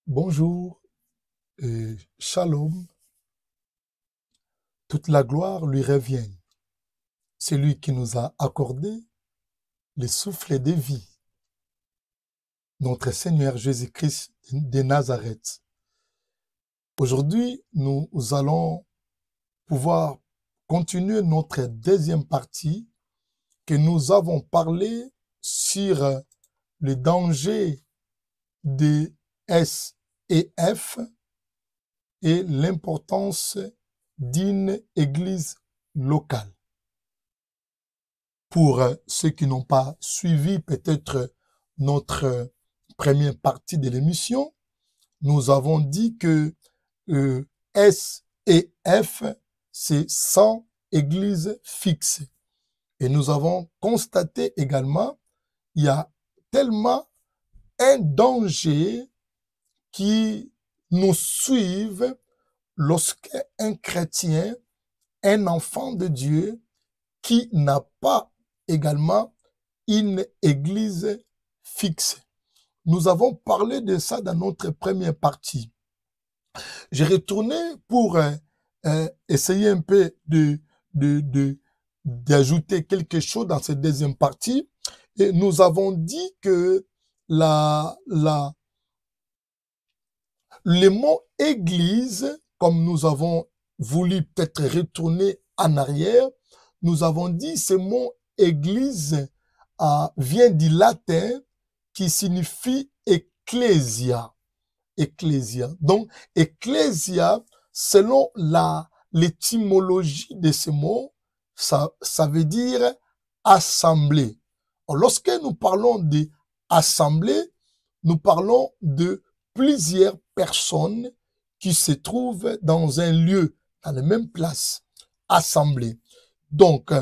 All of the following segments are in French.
Bonjour et shalom, toute la gloire lui revient. C'est lui qui nous a accordé le souffle de vie, notre Seigneur Jésus-Christ de Nazareth. Aujourd'hui, nous allons pouvoir continuer notre deuxième partie que nous avons parlé sur le danger des S et F et l'importance d'une église locale. Pour ceux qui n'ont pas suivi peut-être notre première partie de l'émission, nous avons dit que S et F, c'est 100 églises fixes. Et nous avons constaté également, il y a tellement un danger qui nous suive lorsqu'un chrétien, un enfant de Dieu, qui n'a pas également une église fixe. Nous avons parlé de ça dans notre première partie. J'ai retourné pour essayer un peu d'ajouter quelque chose dans cette deuxième partie. Et nous avons dit que le mot église, comme nous avons voulu peut-être retourner en arrière, nous avons dit ce mot église vient du latin qui signifie ecclesia. Ecclesia. Donc, ecclesia, selon l'étymologie de ce mot, ça veut dire assemblée. Lorsque nous parlons d'assemblée, nous parlons de plusieurs personnes qui se trouvent dans un lieu, dans la même place, assemblée. Donc,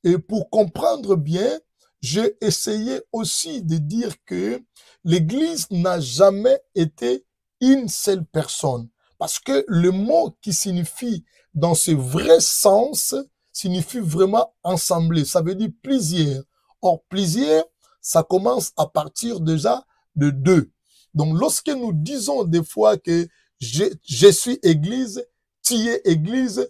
et pour comprendre bien, j'ai essayé aussi de dire que l'Église n'a jamais été une seule personne. Parce que le mot qui signifie, dans ce vrai sens, signifie vraiment ensemble. Ça veut dire plusieurs. Or, plusieurs, ça commence à partir déjà de deux. Donc, lorsque nous disons des fois que je suis Église, tu es Église,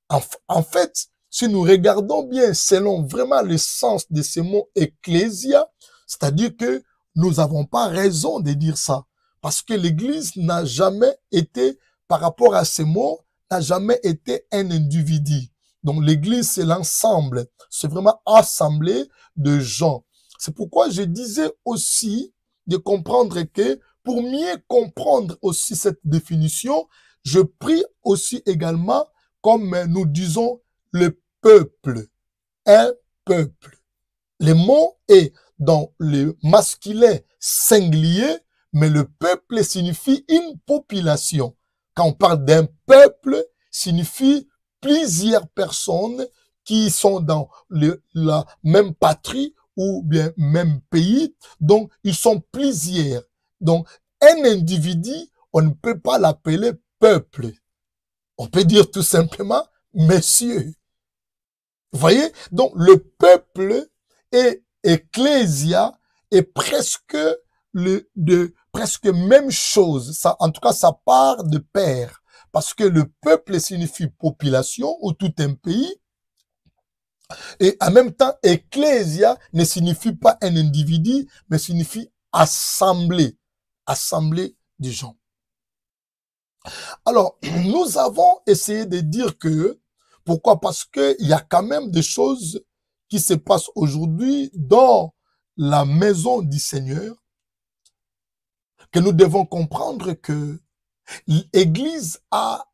en fait, si nous regardons bien selon vraiment le sens de ce mot ecclésia, c'est-à-dire que nous n'avons pas raison de dire ça. Parce que l'Église n'a jamais été, par rapport à ce mot, n'a jamais été un individu. Donc l'Église, c'est l'ensemble. C'est vraiment assemblée de gens. C'est pourquoi je disais aussi de comprendre que pour mieux comprendre aussi cette définition, je prie aussi également, comme nous disons, le peuple, un peuple. Le mot est dans le masculin singulier, mais le peuple signifie une population. Quand on parle d'un peuple, signifie plusieurs personnes qui sont dans la même patrie ou bien même pays. Donc, ils sont plusieurs. Donc, un individu, on ne peut pas l'appeler peuple. On peut dire tout simplement messieurs. Vous voyez? Donc, le peuple et ecclésia est presque presque même chose. Ça, en tout cas, ça part de pair. Parce que le peuple signifie population ou tout un pays. Et en même temps, ecclésia ne signifie pas un individu, mais signifie assemblée. Assemblée des gens. Alors, nous avons essayé de dire que, pourquoi? Parce qu'il y a quand même des choses qui se passent aujourd'hui dans la maison du Seigneur, que nous devons comprendre que l'Église a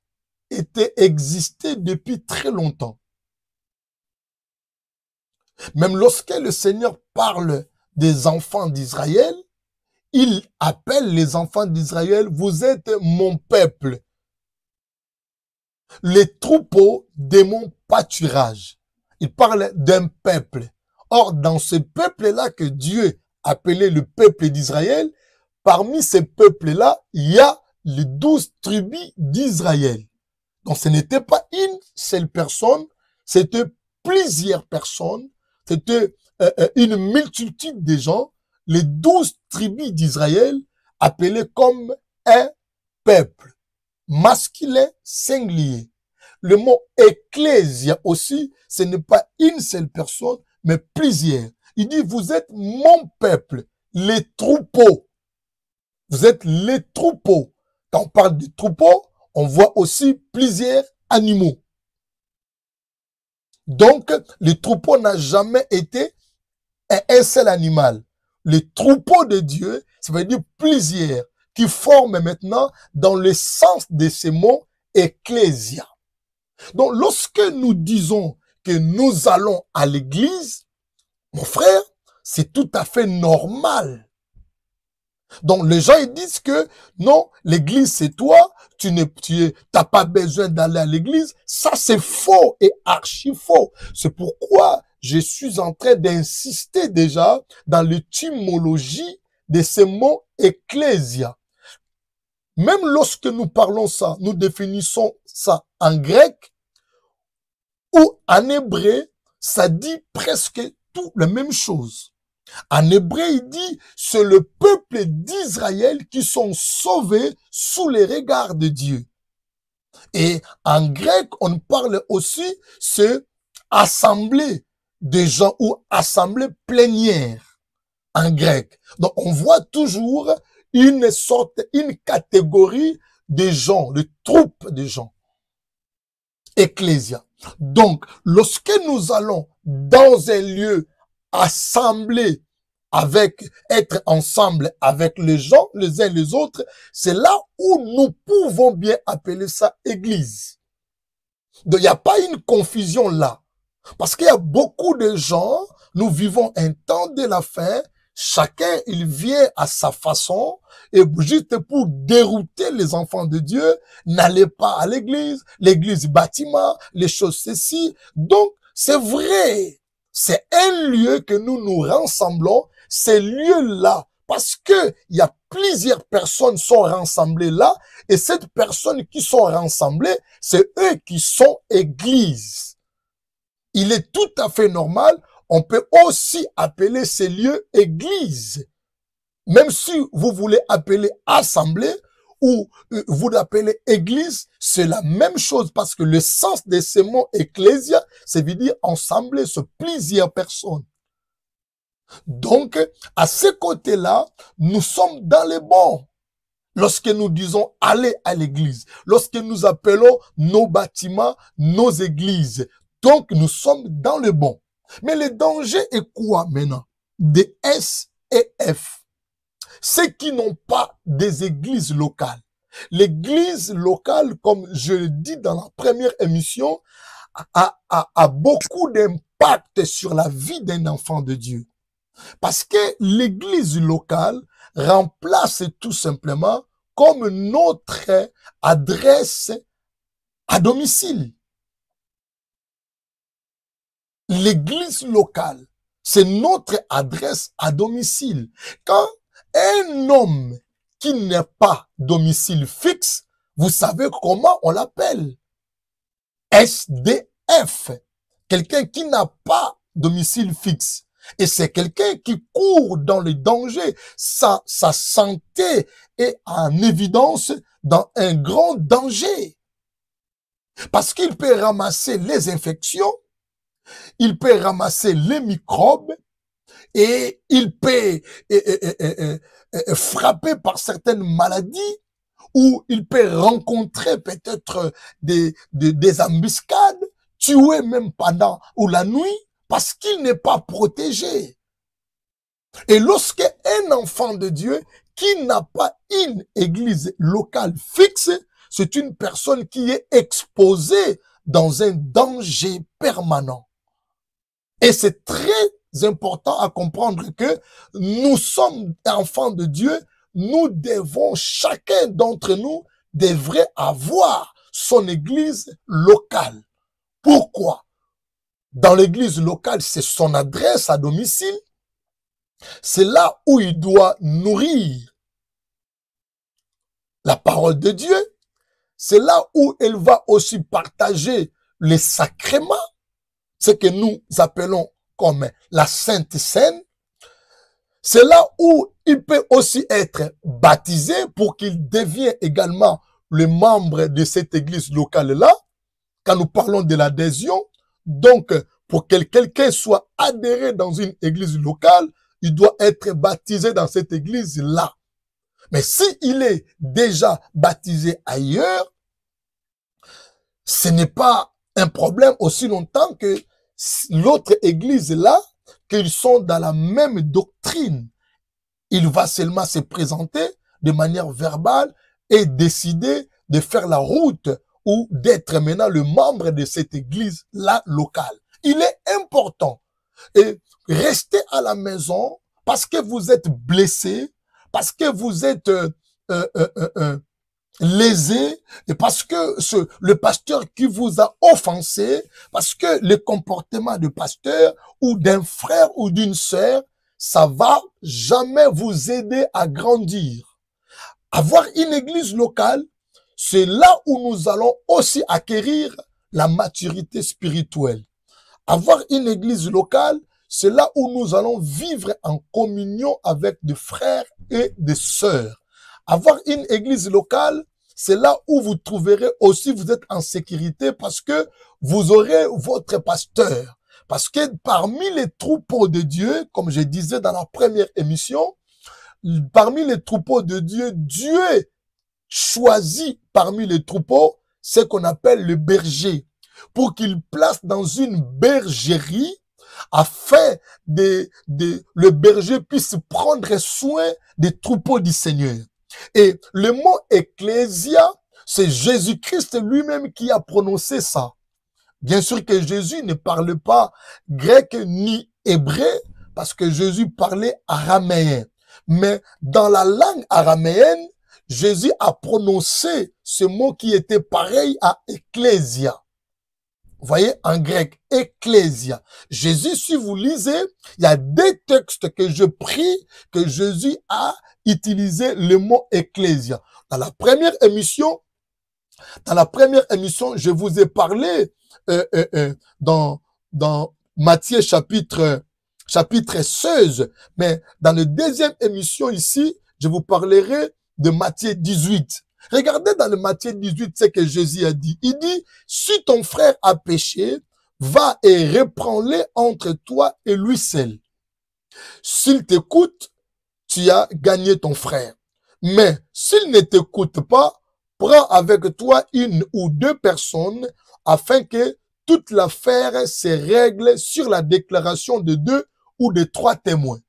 existé depuis très longtemps. Même lorsque le Seigneur parle des enfants d'Israël, il appelle les enfants d'Israël, vous êtes mon peuple, les troupeaux de mon pâturage. Il parle d'un peuple. Or, dans ce peuple-là que Dieu appelait le peuple d'Israël, parmi ces peuples-là, il y a les 12 tribus d'Israël. Donc, ce n'était pas une seule personne, c'était plusieurs personnes, c'était une multitude de gens, les 12 tribus d'Israël appelées comme un peuple, masculin, singulier. Le mot ecclésia aussi, ce n'est pas une seule personne, mais plusieurs. Il dit, vous êtes mon peuple, les troupeaux. Vous êtes les troupeaux. Quand on parle de troupeaux, on voit aussi plusieurs animaux. Donc, le troupeau n'a jamais été un seul animal. Les troupeaux de Dieu, ça veut dire plusieurs, qui forment maintenant dans le sens de ces mots ecclésia. Donc, lorsque nous disons que nous allons à l'église, mon frère, c'est tout à fait normal. Donc, les gens, ils disent que non, l'église, c'est toi, tu n'as pas besoin d'aller à l'église. Ça, c'est faux et archi faux. C'est pourquoi je suis en train d'insister déjà dans l'étymologie de ces mots ecclésia. Même lorsque nous parlons ça, nous définissons ça en grec ou en hébreu, ça dit presque tout la même chose. En hébreu, il dit, c'est le peuple d'Israël qui sont sauvés sous les regards de Dieu. Et en grec, on parle aussi, c'est assemblée de gens ou assemblée plénière en grec. Donc, on voit toujours une catégorie de gens, de troupes de gens. Ecclésia. Donc, lorsque nous allons dans un lieu assemblé être ensemble avec les gens, les uns les autres, c'est là où nous pouvons bien appeler ça église. Donc, il n'y a pas une confusion là. Parce qu'il y a beaucoup de gens, nous vivons un temps de la fin, chacun, il vient à sa façon, et juste pour dérouter les enfants de Dieu, n'allez pas à l'église bâtiment, les choses ceci. Donc, c'est vrai, c'est un lieu que nous nous rassemblons, ces lieux-là, parce que il y a plusieurs personnes sont rassemblées là, et ces personnes qui sont rassemblées, c'est eux qui sont églises. Il est tout à fait normal, on peut aussi appeler ces lieux églises. Même si vous voulez appeler assemblée ou vous l'appelez église, c'est la même chose parce que le sens de ces mots ecclésia, c'est veut dire ensemble, c'est plusieurs personnes. Donc, à ce côté-là, nous sommes dans les bons. Lorsque nous disons aller à l'église, lorsque nous appelons nos bâtiments, nos églises, donc nous sommes dans le bon. Mais le danger est quoi maintenant? Des S et F. Ceux qui n'ont pas des églises locales. L'église locale, comme je le dis dans la première émission, a beaucoup d'impact sur la vie d'un enfant de Dieu. Parce que l'église locale remplace tout simplement comme notre adresse à domicile. L'église locale, c'est notre adresse à domicile. Quand un homme qui n'est pas domicile fixe, vous savez comment on l'appelle? SDF. Quelqu'un qui n'a pas domicile fixe. Et c'est quelqu'un qui court dans le danger. Sa santé est en évidence dans un grand danger. Parce qu'il peut ramasser les infections, il peut ramasser les microbes et il peut frapper par certaines maladies ou il peut rencontrer peut-être des embuscades, tuer même pendant ou la nuit parce qu'il n'est pas protégé. Et lorsque un enfant de Dieu qui n'a pas une église locale fixe, c'est une personne qui est exposée dans un danger permanent. Et c'est très important à comprendre que nous sommes enfants de Dieu, nous devons, chacun d'entre nous devrait avoir son église locale. Pourquoi? Dans l'église locale, c'est son adresse à domicile. C'est là où il doit nourrir la parole de Dieu. C'est là où il va aussi partager les sacrements, ce que nous appelons comme la Sainte Seine. C'est là où il peut aussi être baptisé pour qu'il devienne également le membre de cette église locale-là. Quand nous parlons de l'adhésion, donc pour que quelqu'un soit adhéré dans une église locale, il doit être baptisé dans cette église-là. Mais s'il est déjà baptisé ailleurs, ce n'est pas un problème aussi longtemps que l'autre église-là, qu'ils sont dans la même doctrine. Il va seulement se présenter de manière verbale et décider de faire la route ou d'être maintenant le membre de cette église-là locale. Il est important. Et restez à la maison parce que vous êtes blessé, parce que vous êtes lésé, et parce que le pasteur qui vous a offensé, parce que le comportement du pasteur ou d'un frère ou d'une sœur, ça va jamais vous aider à grandir. Avoir une église locale, c'est là où nous allons aussi acquérir la maturité spirituelle. Avoir une église locale, c'est là où nous allons vivre en communion avec des frères et des sœurs. Avoir une église locale, c'est là où vous trouverez aussi, vous êtes en sécurité parce que vous aurez votre pasteur. Parce que parmi les troupeaux de Dieu, comme je disais dans la première émission, parmi les troupeaux de Dieu, Dieu choisit parmi les troupeaux ce qu'on appelle le berger, pour qu'il place dans une bergerie afin le berger puisse prendre soin des troupeaux du Seigneur. Et le mot ecclésia, c'est Jésus-Christ lui-même qui a prononcé ça. Bien sûr que Jésus ne parle pas grec ni hébreu, parce que Jésus parlait araméen. Mais dans la langue araméenne, Jésus a prononcé ce mot qui était pareil à ecclésia. Vous voyez, en grec, ecclésia. Jésus, si vous lisez, il y a des textes que je prie que Jésus a utilisé le mot ecclésia. Dans la première émission, je vous ai parlé dans Matthieu chapitre 16, mais dans la deuxième émission ici, je vous parlerai de Matthieu 18. Regardez dans le Matthieu 18 ce que Jésus a dit. Il dit, si ton frère a péché, va et reprends-le entre toi et lui seul. S'il t'écoute, tu as gagné ton frère. Mais s'il ne t'écoute pas, prends avec toi une ou deux personnes afin que toute l'affaire se règle sur la déclaration de 2 ou de 3 témoins.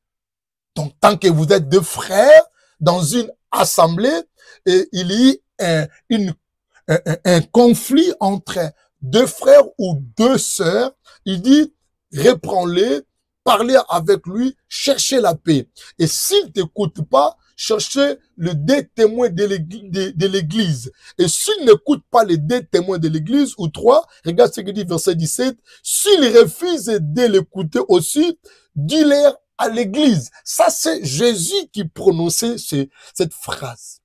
Donc, tant que vous êtes 2 frères dans une assemblée, et il y a un conflit entre 2 frères ou 2 sœurs, il dit, reprends-les, parlez avec lui, cherchez la paix. Et s'il ne t'écoute pas, cherchez le 2 témoins de l'église. Et s'il n'écoute pas les 2 témoins de l'église, ou 3, regarde ce que dit verset 17, s'il refuse de l'écouter aussi, dis-leur à l'église. Ça, c'est Jésus qui prononçait cette phrase.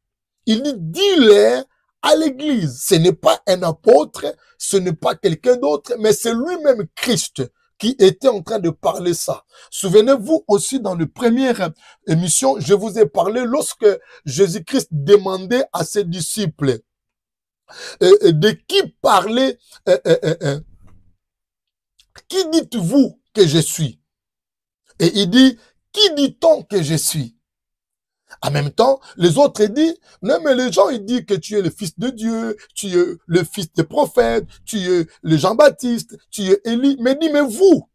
Il dit, dis-leur à l'église. Ce n'est pas un apôtre, ce n'est pas quelqu'un d'autre, mais c'est lui-même Christ qui était en train de parler ça. Souvenez-vous aussi dans la première émission, je vous ai parlé lorsque Jésus-Christ demandait à ses disciples de qui parlait, qui dites-vous que je suis? Et il dit, qui dit-on que je suis? En même temps, les autres disent, non mais les gens ils disent que tu es le fils de Dieu, tu es le fils des prophètes, tu es le Jean-Baptiste, tu es Élie. Mais dis, mais vous,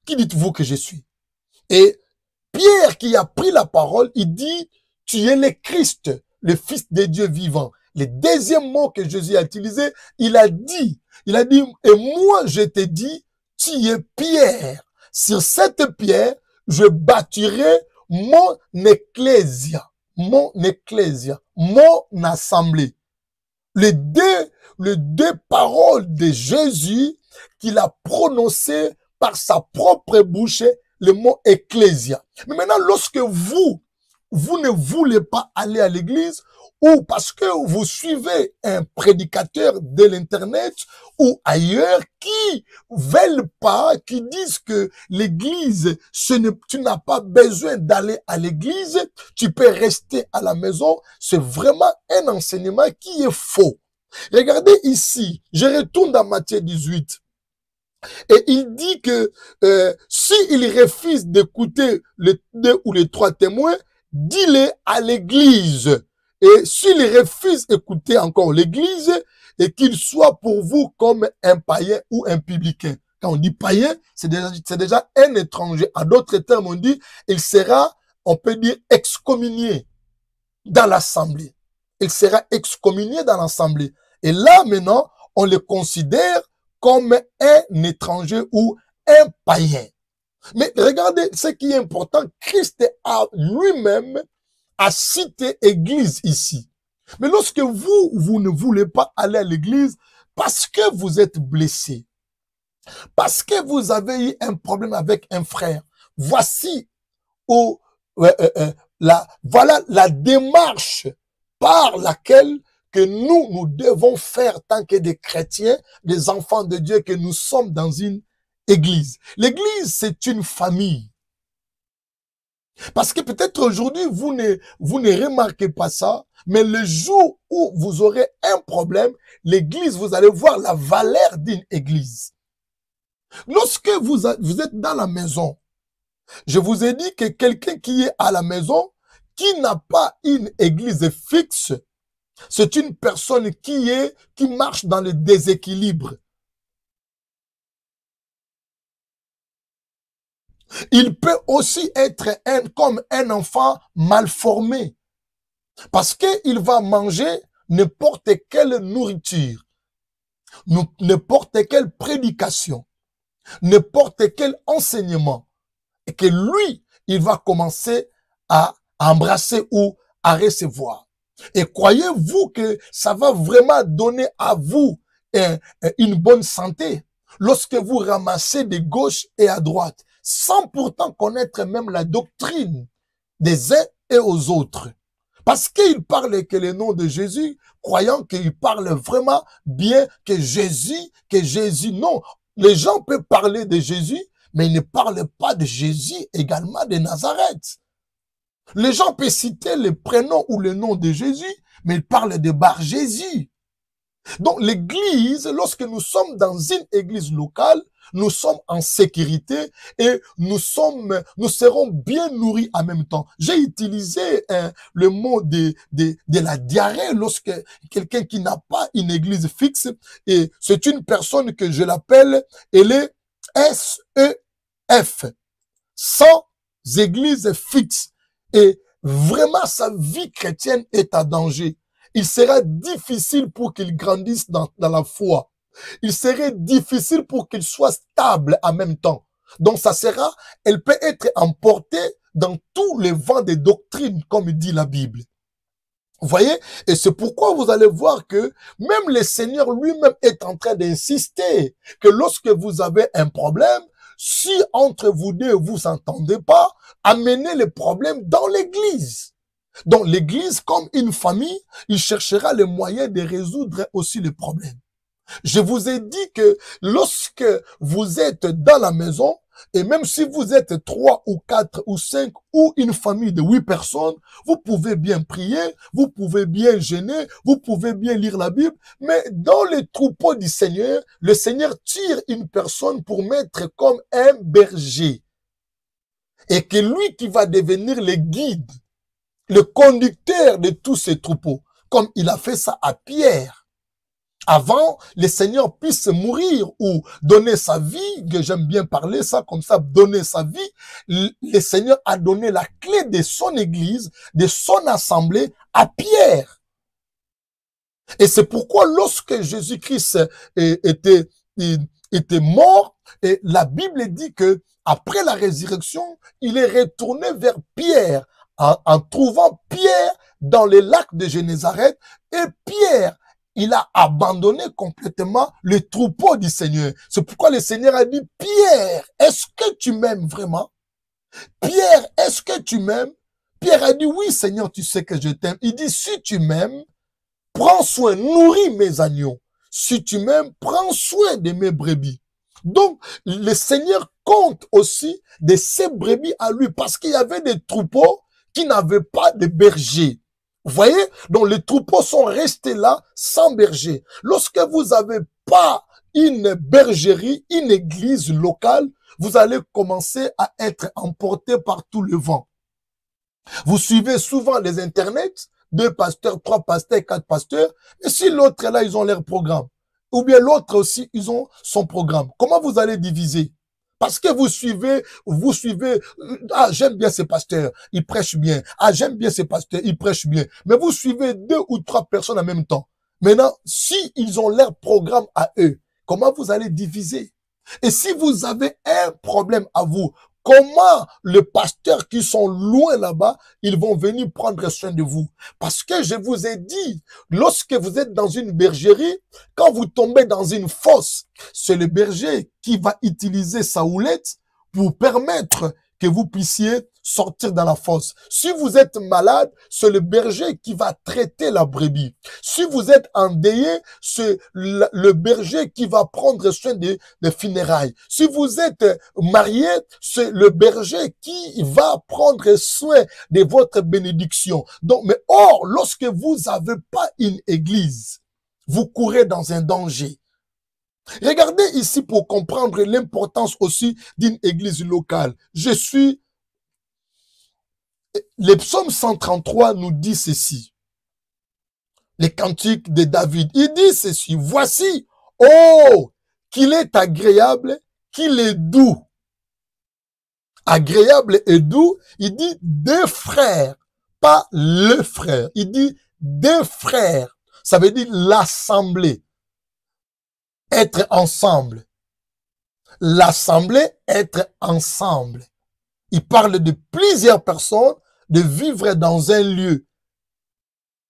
qui dites-vous que je suis? Et Pierre qui a pris la parole, il dit, tu es le Christ, le fils de Dieu vivant. Le deuxième mot que Jésus a utilisé, il a dit, et moi je te dis, tu es Pierre. Sur cette pierre, je bâtirai mon ecclésia, mon assemblée. Les deux paroles de Jésus qu'il a prononcées par sa propre bouche, le mot ecclésia. Mais maintenant, lorsque vous vous ne voulez pas aller à l'église, ou parce que vous suivez un prédicateur de l'internet ou ailleurs qui veulent pas, qui disent que l'église, tu n'as pas besoin d'aller à l'église, tu peux rester à la maison, c'est vraiment un enseignement qui est faux. Regardez ici, je retourne dans Matthieu 18. Et il dit que s'il refuse d'écouter les 2 ou les 3 témoins, dis-le à l'église. Et s'il refuse d'écouter encore l'église, et qu'il soit pour vous comme un païen ou un publicain. Quand on dit païen, c'est déjà un étranger. En d'autres termes, on dit, il sera, on peut dire, excommunié dans l'assemblée. Il sera excommunié dans l'assemblée. Et là, maintenant, on le considère comme un étranger ou un païen. Mais regardez ce qui est important, Christ a lui-même a cité église ici. Mais lorsque vous ne voulez pas aller à l'église parce que vous êtes blessé, parce que vous avez eu un problème avec un frère, voici où, voilà la démarche par laquelle que nous devons faire tant que des chrétiens, des enfants de Dieu, que nous sommes dans une église. L'église, c'est une famille. Parce que peut-être aujourd'hui, vous ne remarquez pas ça, mais le jour où vous aurez un problème, l'église, vous allez voir la valeur d'une église. Lorsque vous êtes dans la maison, je vous ai dit que quelqu'un qui est à la maison, qui n'a pas une église fixe, c'est une personne qui marche dans le déséquilibre. Il peut aussi être comme un enfant mal formé. Parce qu'il va manger n'importe quelle nourriture, n'importe quelle prédication, n'importe quel enseignement. Et que lui, il va commencer à embrasser ou à recevoir. Et croyez-vous que ça va vraiment donner à vous une bonne santé lorsque vous ramassez de gauche et à droite, sans pourtant connaître même la doctrine des uns et aux autres. Parce qu'il parle que le nom de Jésus, croyant qu'il parle vraiment bien que Jésus, non. Les gens peuvent parler de Jésus, mais ils ne parlent pas de Jésus également de Nazareth. Les gens peuvent citer le prénom ou le nom de Jésus, mais ils parlent de Bar Jésus. Donc l'église, lorsque nous sommes dans une église locale, nous sommes en sécurité et nous serons bien nourris en même temps. J'ai utilisé le mot de la diarrhée lorsque quelqu'un qui n'a pas une église fixe, et c'est une personne que je l'appelle, elle est SEF, sans église fixe. Et vraiment, sa vie chrétienne est en danger. Il sera difficile pour qu'il grandisse dans la foi. Il serait difficile pour qu'il soit stable en même temps. Donc elle peut être emportée dans tous les vents des doctrines, comme dit la Bible. Vous voyez? Et c'est pourquoi vous allez voir que même le Seigneur lui-même est en train d'insister que lorsque vous avez un problème, si entre vous deux vous entendez pas, amenez le problème dans l'église. Donc l'église, comme une famille, il cherchera les moyens de résoudre aussi les problèmes. Je vous ai dit que lorsque vous êtes dans la maison, et même si vous êtes 3 ou 4 ou 5 ou une famille de 8 personnes, vous pouvez bien prier, vous pouvez bien jeûner, vous pouvez bien lire la Bible, mais dans les troupeaux du Seigneur, le Seigneur tire une personne pour mettre comme un berger. Et que lui qui va devenir le guide, le conducteur de tous ces troupeaux, comme il a fait ça à Pierre. Avant, le Seigneur puisse mourir ou donner sa vie, que j'aime bien parler ça comme ça, donner sa vie, le Seigneur a donné la clé de son église, de son assemblée à Pierre. Et c'est pourquoi lorsque Jésus-Christ était mort, et la Bible dit que après la résurrection, il est retourné vers Pierre, en trouvant Pierre dans les lacs de Génézareth, et Pierre, il a abandonné complètement le troupeau du Seigneur. C'est pourquoi le Seigneur a dit, Pierre, est-ce que tu m'aimes vraiment? Pierre, est-ce que tu m'aimes? Pierre a dit, oui Seigneur, tu sais que je t'aime. Il dit, si tu m'aimes, prends soin, nourris mes agneaux. Si tu m'aimes, prends soin de mes brebis. Donc, le Seigneur compte aussi de ses brebis à lui parce qu'il y avait des troupeaux qui n'avaient pas de berger. Vous voyez? Donc, les troupeaux sont restés là sans berger. Lorsque vous n'avez pas une bergerie, une église locale, vous allez commencer à être emporté par tout le vent. Vous suivez souvent les internets, 2 pasteurs, 3 pasteurs, 4 pasteurs, et si l'autre est là, ils ont leur programme. Ou bien l'autre aussi, ils ont son programme. Comment vous allez diviser? Parce que vous suivez, ah, j'aime bien ces pasteurs, ils prêchent bien. Ah, j'aime bien ces pasteurs, ils prêchent bien. Mais vous suivez 2 ou 3 personnes en même temps. Maintenant, si ils ont leur programme à eux, comment vous allez diviser? Et si vous avez un problème à vous, comment les pasteurs qui sont loin là-bas, ils vont venir prendre soin de vous? Parce que je vous ai dit, lorsque vous êtes dans une bergerie, quand vous tombez dans une fosse, c'est le berger qui va utiliser sa houlette pour permettre que vous puissiez sortir dans la fosse. Si vous êtes malade, c'est le berger qui va traiter la brebis. Si vous êtes endeuillé, c'est le berger qui va prendre soin des funérailles. Si vous êtes marié, c'est le berger qui va prendre soin de votre bénédiction. Donc, mais or, lorsque vous n'avez pas une église, vous courez dans un danger. Regardez ici pour comprendre l'importance aussi d'une église locale. Le psaume 133 nous dit ceci. Les cantiques de David. Il dit ceci. Voici, oh, qu'il est agréable, qu'il est doux. Agréable et doux, il dit des frères, pas le frère. Il dit des frères. Ça veut dire l'assemblée. Être ensemble. L'assemblée, être ensemble. Il parle de plusieurs personnes, de vivre dans un lieu.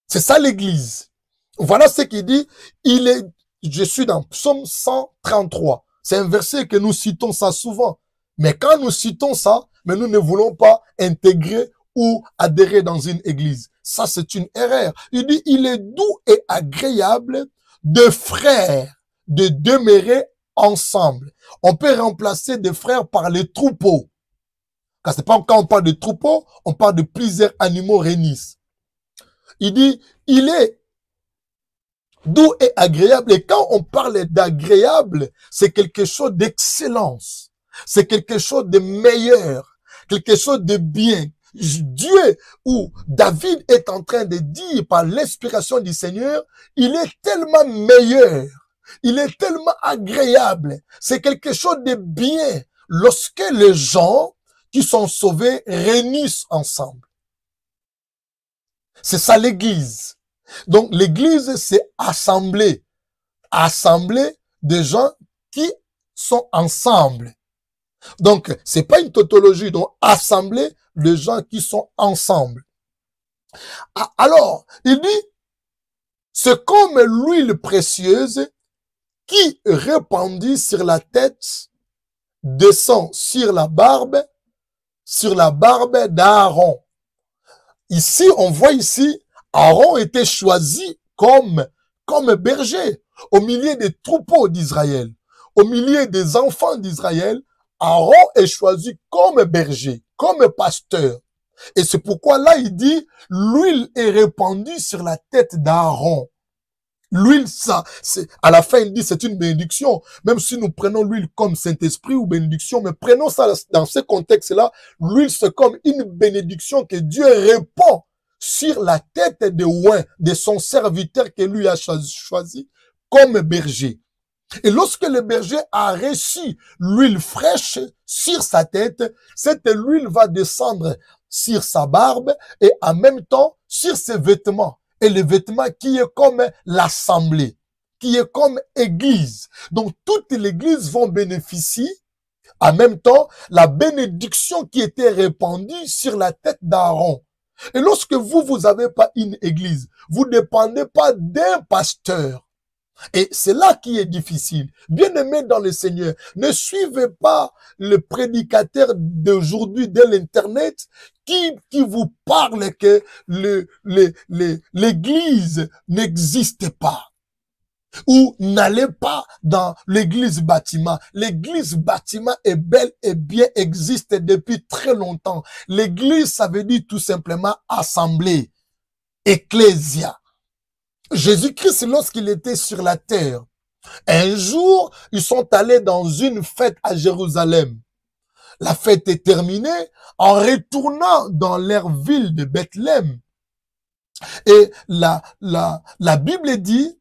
C'est ça l'église. Voilà ce qu'il dit. Je suis dans Psaume 133. C'est un verset que nous citons ça souvent. Mais quand nous citons ça, mais nous ne voulons pas intégrer ou adhérer dans une église. Ça, c'est une erreur. Il dit, il est doux et agréable de frères de demeurer ensemble. On peut remplacer des frères par les troupeaux. Car c'est pas quand on parle de troupeaux, on parle de plusieurs animaux réunissent. Il dit, il est doux et agréable. Et quand on parle d'agréable, c'est quelque chose d'excellence. C'est quelque chose de meilleur. Quelque chose de bien. Dieu, ou David est en train de dire par l'inspiration du Seigneur, il est tellement meilleur. Il est tellement agréable. C'est quelque chose de bien lorsque les gens qui sont sauvés réunissent ensemble. C'est ça l'église. Donc l'église, c'est assemblée. Assemblée de gens qui sont ensemble. Donc, c'est pas une tautologie, donc assemblée de gens qui sont ensemble. Alors, il dit, c'est comme l'huile précieuse qui répandue sur la tête descend sur la barbe d'Aaron. Ici, on voit ici, Aaron était choisi comme berger au milieu des troupeaux d'Israël, au milieu des enfants d'Israël. Aaron est choisi comme berger, comme pasteur. Et c'est pourquoi là, il dit, l'huile est répandue sur la tête d'Aaron. L'huile, ça, à la fin, il dit, c'est une bénédiction. Même si nous prenons l'huile comme Saint-Esprit ou bénédiction, mais prenons ça dans ce contexte-là, l'huile, c'est comme une bénédiction que Dieu répand sur la tête de Oin, de son serviteur que lui a choisi comme berger. Et lorsque le berger a reçu l'huile fraîche sur sa tête, cette huile va descendre sur sa barbe et en même temps sur ses vêtements. Et le vêtement qui est comme l'assemblée, qui est comme église. Donc toute l'église vont bénéficier en même temps la bénédiction qui était répandue sur la tête d'Aaron. Et lorsque vous avez pas une église, vous ne dépendez pas d'un pasteur. Et c'est là qui est difficile. Bien-aimés dans le Seigneur, ne suivez pas le prédicateur d'aujourd'hui de l'Internet qui vous parle que l'église n'existe pas? Ou n'allez pas dans l'église bâtiment. L'église bâtiment est bel et bien existe depuis très longtemps. L'église, ça veut dire tout simplement assemblée, ecclésia. Jésus-Christ, lorsqu'il était sur la terre, un jour, ils sont allés dans une fête à Jérusalem. La fête est terminée. En retournant dans leur ville de Bethléem, et la Bible dit,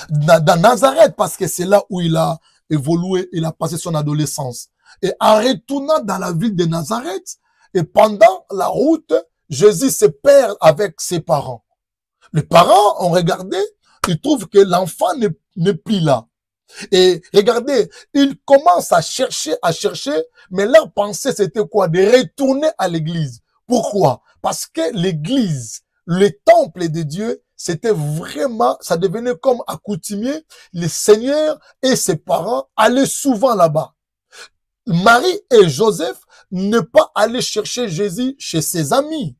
dans Nazareth, parce que c'est là où il a évolué, il a passé son adolescence. Et en retournant dans la ville de Nazareth, et pendant la route, Jésus se perd avec ses parents. Les parents ont regardé, ils trouvent que l'enfant n'est plus là. Et regardez, ils commencent à chercher, mais leur pensée c'était quoi? De retourner à l'église. Pourquoi? Parce que l'église, le temple de Dieu, c'était vraiment, ça devenait comme accoutumier. Le Seigneur et ses parents allaient souvent là-bas. Marie et Joseph ne pas aller chercher Jésus chez ses amis.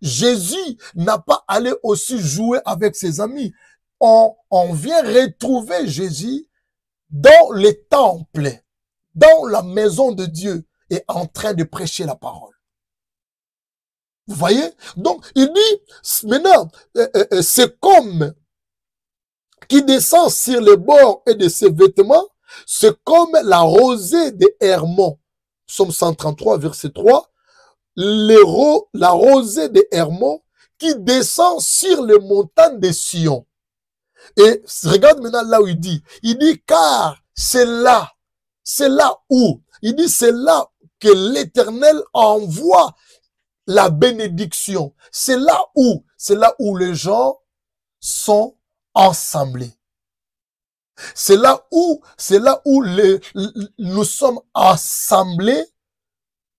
Jésus n'a pas allé aussi jouer avec ses amis. On vient retrouver Jésus dans le temple, dans la maison de Dieu et en train de prêcher la parole. Vous voyez? Donc, il dit, maintenant, c'est comme qui descend sur les bords et de ses vêtements, c'est comme la rosée des Hermons. Psaume 133, verset 3. La rosée des Hermons qui descend sur les montagnes de Sion. Et regarde maintenant là où il dit, car c'est là où, il dit c'est là que l'Éternel envoie la bénédiction. C'est là où les gens sont assemblés. C'est là où nous sommes assemblés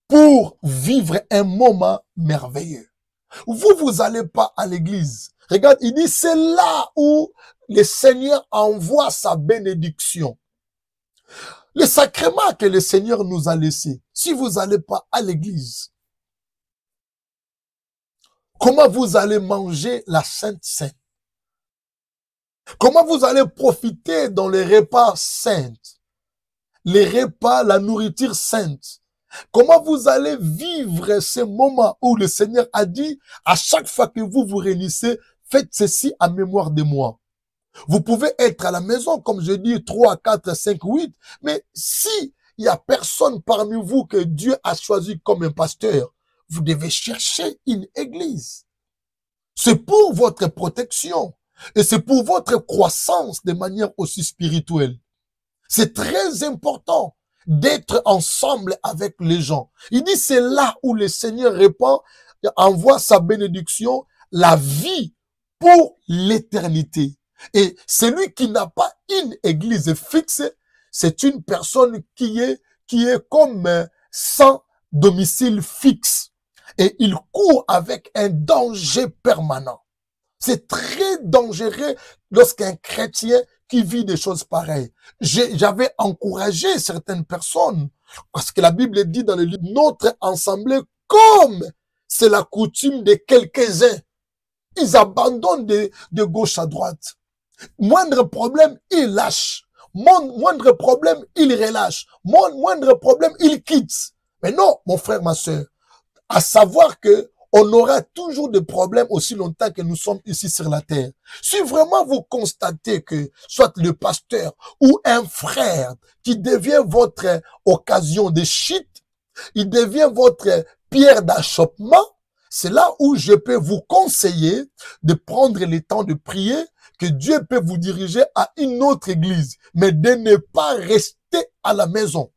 pour vivre un moment merveilleux. Vous allez pas à l'église. Regarde, il dit, c'est là où le Seigneur envoie sa bénédiction. Le sacrement que le Seigneur nous a laissé. Si vous n'allez pas à l'église, comment vous allez manger la Sainte Seine? Comment vous allez profiter dans les repas saints? Les repas, la nourriture sainte. Comment vous allez vivre ces moments où le Seigneur a dit, à chaque fois que vous vous réunissez, faites ceci en mémoire de moi. Vous pouvez être à la maison, comme je dis, 3, 4, 5, 8, mais si il y a personne parmi vous que Dieu a choisi comme un pasteur, vous devez chercher une église. C'est pour votre protection et c'est pour votre croissance de manière aussi spirituelle. C'est très important d'être ensemble avec les gens. Il dit, c'est là où le Seigneur répand, envoie sa bénédiction, la vie pour l'éternité. Et celui qui n'a pas une église fixe, c'est une personne qui est comme sans domicile fixe. Et il court avec un danger permanent. C'est très dangereux lorsqu'un chrétien qui vit des choses pareilles. J'avais encouragé certaines personnes, parce que la Bible dit dans le livre, notre assemblée, comme c'est la coutume de quelques-uns, ils abandonnent de gauche à droite. Moindre problème, ils lâchent. Moindre problème, ils relâchent. Moindre problème, ils quittent. Mais non, mon frère, ma soeur, à savoir que on aura toujours des problèmes aussi longtemps que nous sommes ici sur la terre. Si vraiment vous constatez que soit le pasteur ou un frère qui devient votre occasion de chute, il devient votre pierre d'achoppement, c'est là où je peux vous conseiller de prendre le temps de prier, que Dieu peut vous diriger à une autre église, mais de ne pas rester à la maison.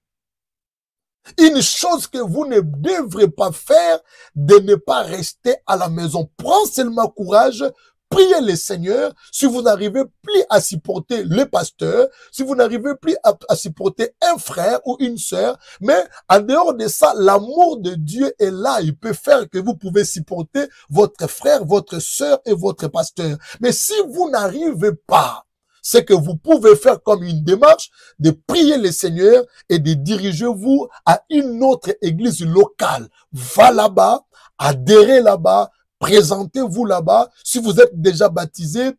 Une chose que vous ne devrez pas faire, de ne pas rester à la maison. Prends seulement courage, priez le Seigneur. Si vous n'arrivez plus à supporter le pasteur, si vous n'arrivez plus à supporter un frère ou une sœur, mais en dehors de ça, l'amour de Dieu est là. Il peut faire que vous pouvez supporter votre frère, votre sœur et votre pasteur. Mais si vous n'arrivez pas, c'est que vous pouvez faire comme une démarche de prier le Seigneur et de diriger-vous à une autre église locale. Va là-bas, adhérez là-bas, présentez-vous là-bas. Si vous êtes déjà baptisé,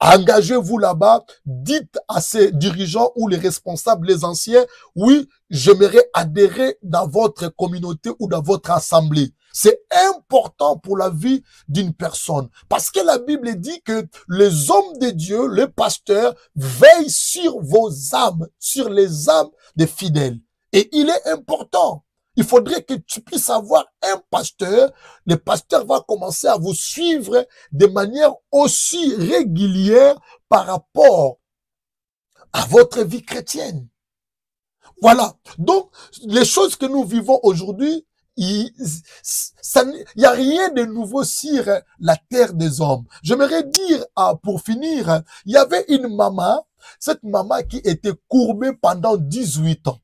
engagez-vous là-bas, dites à ces dirigeants ou les responsables, les anciens, oui, j'aimerais adhérer dans votre communauté ou dans votre assemblée. C'est important pour la vie d'une personne. Parce que la Bible dit que les hommes de Dieu, les pasteurs, veillent sur vos âmes, sur les âmes des fidèles. Et il est important. Il faudrait que tu puisses avoir un pasteur. Le pasteur va commencer à vous suivre de manière aussi régulière par rapport à votre vie chrétienne. Voilà. Donc, les choses que nous vivons aujourd'hui, il n'y a rien de nouveau sur la terre des hommes. J'aimerais dire, pour finir, il y avait une maman, cette maman qui était courbée pendant 18 ans.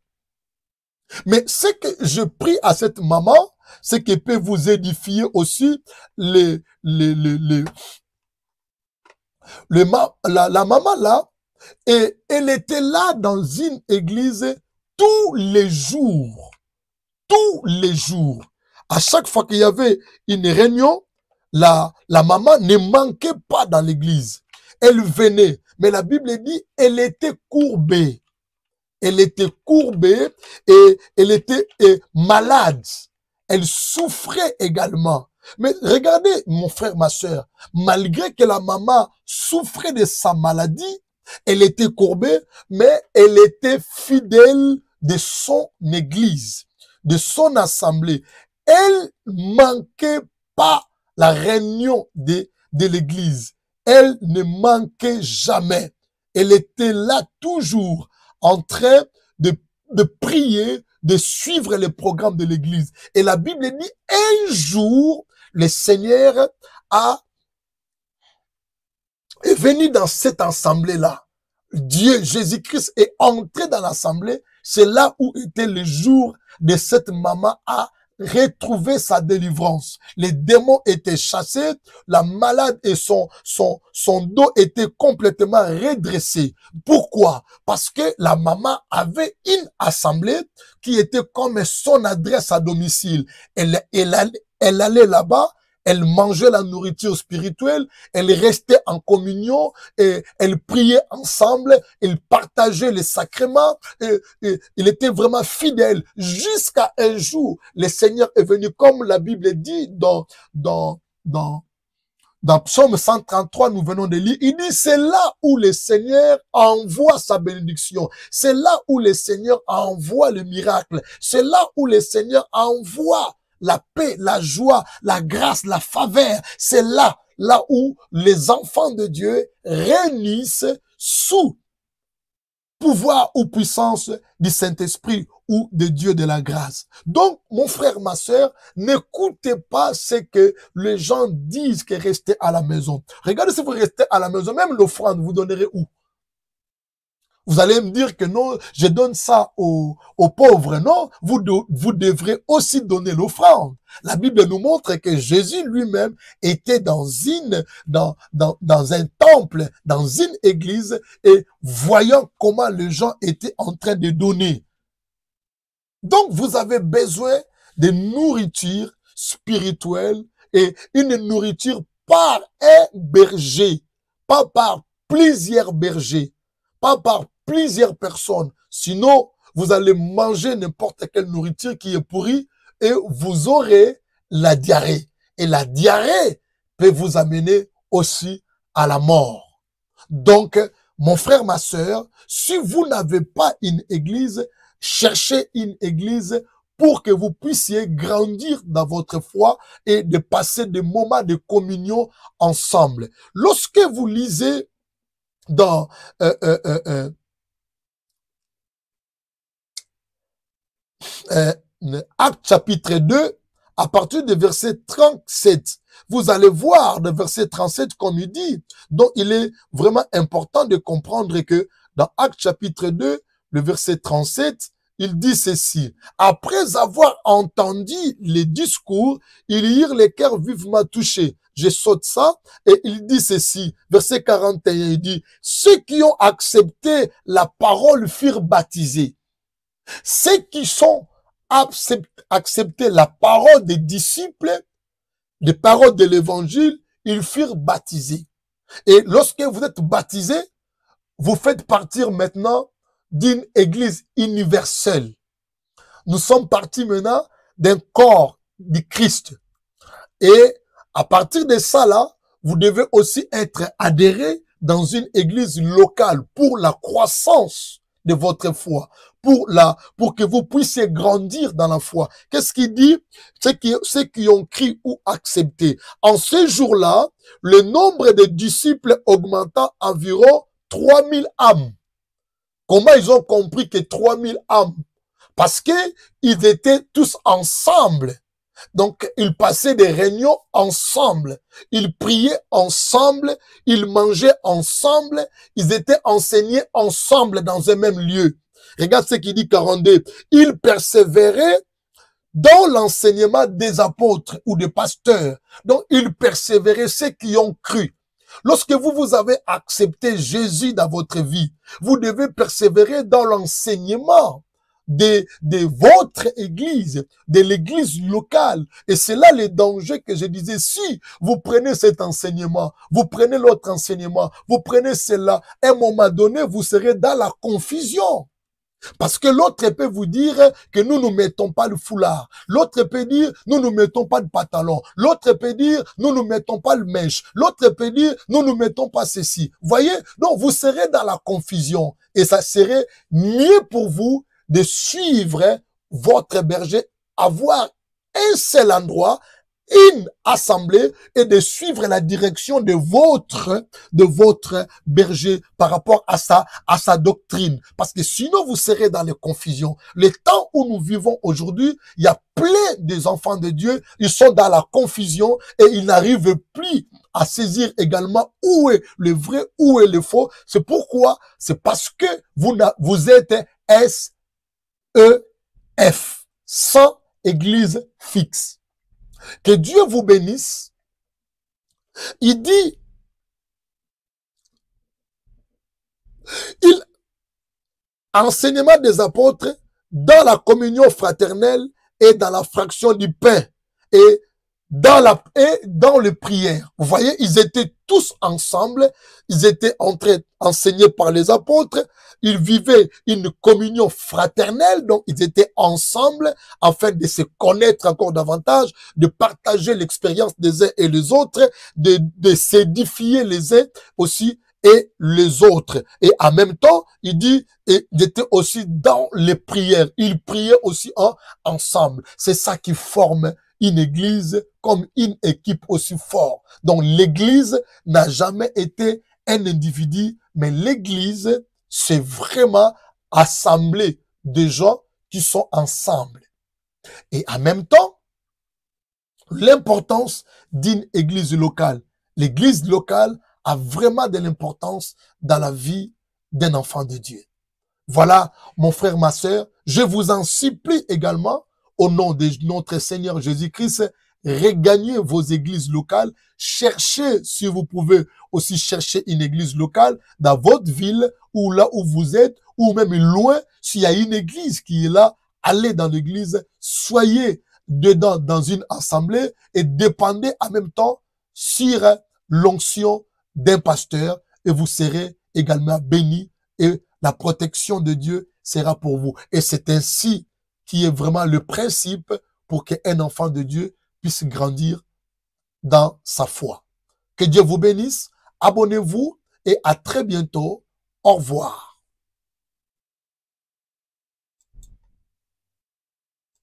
Mais ce que je prie à cette maman, c'est qu'elle peut vous édifier aussi la maman là, et elle était là dans une église tous les jours. Tous les jours. À chaque fois qu'il y avait une réunion, la maman ne manquait pas dans l'église. Elle venait. Mais la Bible dit, elle était courbée. Elle était courbée et elle était malade. Elle souffrait également. Mais regardez, mon frère, ma sœur, malgré que la maman souffrait de sa maladie, elle était courbée, mais elle était fidèle de son église, de son assemblée. Elle manquait pas la réunion de l'église. Elle ne manquait jamais. Elle était là toujours en train de prier, de suivre les programmes de l'église. Et la Bible dit, un jour, le Seigneur est venu dans cette assemblée-là. Dieu, Jésus-Christ est entré dans l'assemblée. C'est là où était le jour de cette maman à retrouver sa délivrance. Les démons étaient chassés, la malade et son dos était complètement redressé. Pourquoi? Parce que la maman avait une assemblée qui était comme son adresse à domicile. Elle allait là-bas, elle mangeait la nourriture spirituelle, elle restait en communion, et elle priait ensemble, elle partageait les sacrements, et il était vraiment fidèle. Jusqu'à un jour, le Seigneur est venu, comme la Bible dit dans Psaume 133, nous venons de lire, il dit, c'est là où le Seigneur envoie sa bénédiction. C'est là où le Seigneur envoie le miracle. C'est là où le Seigneur envoie la paix, la joie, la grâce, la faveur. C'est là où les enfants de Dieu réunissent sous pouvoir ou puissance du Saint-Esprit ou de Dieu de la grâce. Donc, mon frère, ma sœur, n'écoutez pas ce que les gens disent que restez à la maison. Regardez, si vous restez à la maison, même l'offrande, vous donnerez où? Vous allez me dire que non, je donne ça aux pauvres. Non, vous devrez aussi donner l'offrande. La Bible nous montre que Jésus lui-même était dans un temple, dans une église, et voyant comment les gens étaient en train de donner. Donc, vous avez besoin de nourriture spirituelle et une nourriture par un berger, pas par plusieurs bergers, pas par plusieurs personnes. Sinon, vous allez manger n'importe quelle nourriture qui est pourrie et vous aurez la diarrhée. Et la diarrhée peut vous amener aussi à la mort. Donc, mon frère, ma sœur, si vous n'avez pas une église, cherchez une église pour que vous puissiez grandir dans votre foi et de passer des moments de communion ensemble. Lorsque vous lisez dans Actes chapitre 2, à partir du verset 37, vous allez voir le verset 37 comme il dit. Donc, il est vraiment important de comprendre que dans Actes chapitre 2, le verset 37, il dit ceci. Après avoir entendu les discours, ils eurent les cœurs vivement touchés. je saute ça, et il dit ceci, verset 41, il dit, ceux qui ont accepté la parole furent baptisés. Ceux qui sont accepté la parole des disciples, les paroles de l'évangile, ils furent baptisés. Et lorsque vous êtes baptisés, vous faites partir maintenant d'une église universelle. Nous sommes partis maintenant d'un corps du Christ. Et à partir de ça là, vous devez aussi être adhéré dans une église locale pour la croissance de votre foi, pour que vous puissiez grandir dans la foi. Qu'est-ce qu'il dit? Ceux qui ont cru ou accepté. En ce jour-là, le nombre de disciples augmenta environ 3000 âmes. Comment ils ont compris que 3000 âmes? Parce que ils étaient tous ensemble. Donc, ils passaient des réunions ensemble. Ils priaient ensemble. Ils mangeaient ensemble. Ils étaient enseignés ensemble dans un même lieu. Regarde ce qu'il dit 42. Ils persévéraient dans l'enseignement des apôtres ou des pasteurs. Donc, ils persévéraient ceux qui ont cru. Lorsque vous avez accepté Jésus dans votre vie, vous devez persévérer dans l'enseignement de votre église, de l'église locale. Et c'est là le danger que je disais. Si vous prenez cet enseignement, vous prenez l'autre enseignement, vous prenez cela, à un moment donné, vous serez dans la confusion. Parce que l'autre peut vous dire que nous ne mettons pas le foulard. L'autre peut dire, nous ne mettons pas de pantalon. L'autre peut dire, nous ne mettons pas le mèche. L'autre peut dire, nous ne mettons pas ceci. Voyez? Donc, vous serez dans la confusion. Et ça serait mieux pour vous de suivre votre berger, avoir un seul endroit, une assemblée, et de suivre la direction de votre berger par rapport à sa doctrine. Parce que sinon vous serez dans les confusions. Le temps où nous vivons aujourd'hui, il y a plein des enfants de Dieu, ils sont dans la confusion et ils n'arrivent plus à saisir également où est le vrai, où est le faux. C'est pourquoi, c'est parce que vous êtes SEF, sans église fixe. Que Dieu vous bénisse. Il dit, enseignement des apôtres dans la communion fraternelle et dans la fraction du pain et dans les prières. Vous voyez, ils étaient tous ensemble, ils étaient enseignés par les apôtres, ils vivaient une communion fraternelle, donc ils étaient ensemble afin de se connaître encore davantage, de partager l'expérience des uns et les autres, de s'édifier les uns aussi et les autres. Et en même temps, il dit, et ils étaient aussi dans les prières, ils priaient aussi ensemble. C'est ça qui forme une église comme une équipe aussi forte. Donc l'église n'a jamais été un individu, mais l'église, c'est vraiment assemblée de gens qui sont ensemble. Et en même temps, l'importance d'une église locale. L'église locale a vraiment de l'importance dans la vie d'un enfant de Dieu. Voilà, mon frère, ma sœur, je vous en supplie également, au nom de notre Seigneur Jésus-Christ, regagnez vos églises locales. Cherchez, si vous pouvez aussi chercher une église locale dans votre ville ou là où vous êtes, ou même loin, s'il y a une église qui est là, allez dans l'église, soyez dedans dans une assemblée et dépendez en même temps sur l'onction d'un pasteur et vous serez également bénis et la protection de Dieu sera pour vous. Et c'est ainsi qui est vraiment le principe pour qu'un enfant de Dieu puisse grandir dans sa foi. Que Dieu vous bénisse, abonnez-vous et à très bientôt. Au revoir.